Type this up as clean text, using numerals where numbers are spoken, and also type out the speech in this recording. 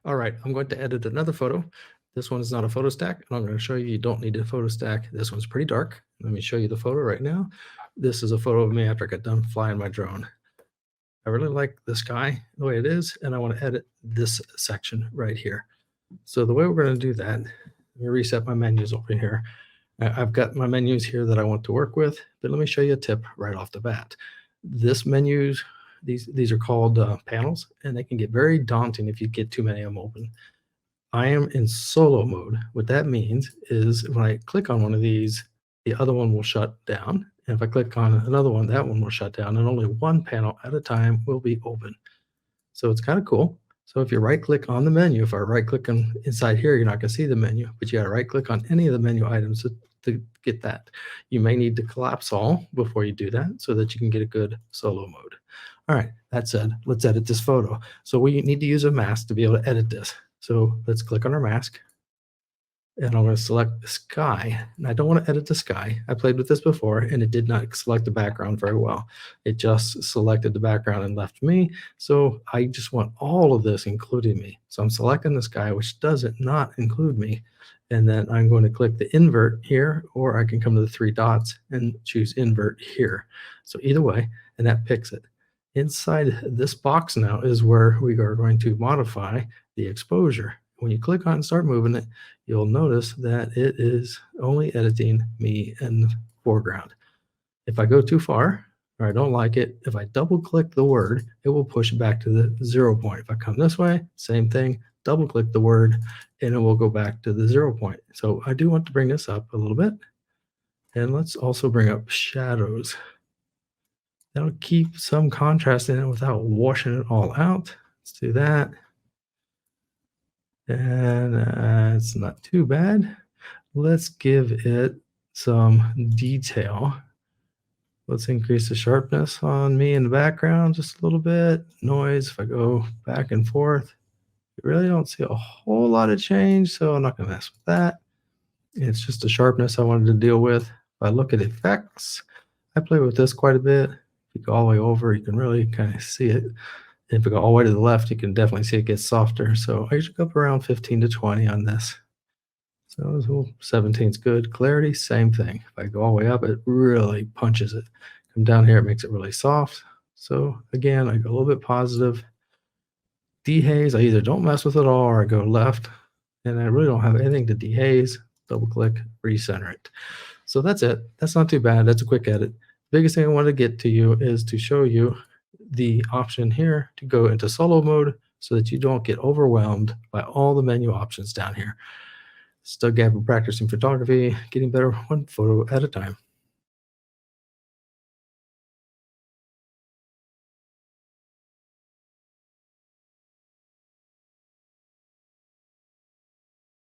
All right, I'm going to edit another photo. This one is not a photo stack, and I'm going to show you don't need a photo stack. This one's pretty dark. Let me show you the photo right now. This is a photo of me after I got done flying my drone. I really like the sky the way it is, and I want to edit this section right here. So the way we're going to do that, let me reset my menus over here. I've got my menus here that I want to work with, but let me show you a tip right off the bat. This menus, these are called panels, and they can get very daunting if you get too many of them open. I am in solo mode. What that means is when I click on one of these, the other one will shut down. And if I click on another one, that one will shut down, and only one panel at a time will be open. So it's kind of cool. So if you right click on the menu, if I right click on inside here, you're not going to see the menu, but you got to right click on any of the menu items to get that. You may need to collapse all before you do that so that you can get a good solo mode. All right, that said, let's edit this photo. So we need to use a mask to be able to edit this. So let's click on our mask. And I'm going to select the sky. And I don't want to edit the sky. I played with this before, and it did not select the background very well. It just selected the background and left me. So I just want all of this, including me. So I'm selecting the sky, which doesn't not include me. And then I'm going to click the invert here, or I can come to the three dots and choose invert here. So either way, and that picks it. Inside this box now is where we are going to modify the exposure. When you click on it and start moving it, you'll notice that it is only editing me in the foreground. If I go too far or I don't like it, if I double click the word, it will push back to the 0 point. If I come this way, same thing, double click the word, and it will go back to the 0 point. So I do want to bring this up a little bit. And let's also bring up shadows. That'll keep some contrast in it without washing it all out. Let's do that. And it's not too bad. Let's give it some detail. Let's increase the sharpness on me in the background just a little bit. Noise, if I go back and forth, you really don't see a whole lot of change, so I'm not going to mess with that. It's just the sharpness I wanted to deal with. If I look at effects, I play with this quite a bit. If you go all the way over, you can really kind of see it. And if we go all the way to the left, you can definitely see it gets softer. So I usually go up around 15 to 20 on this. So 17 is good. Clarity, same thing. If I go all the way up, it really punches it. Come down here, it makes it really soft. So again, I go a little bit positive. Dehaze, I either don't mess with it all or I go left. And I really don't have anything to dehaze. Double click, recenter it. So that's it. That's not too bad. That's a quick edit. The biggest thing I want to get to you is to show you the option here to go into solo mode so that you don't get overwhelmed by all the menu options down here. Doug Gabbard, practicing photography, getting better one photo at a time.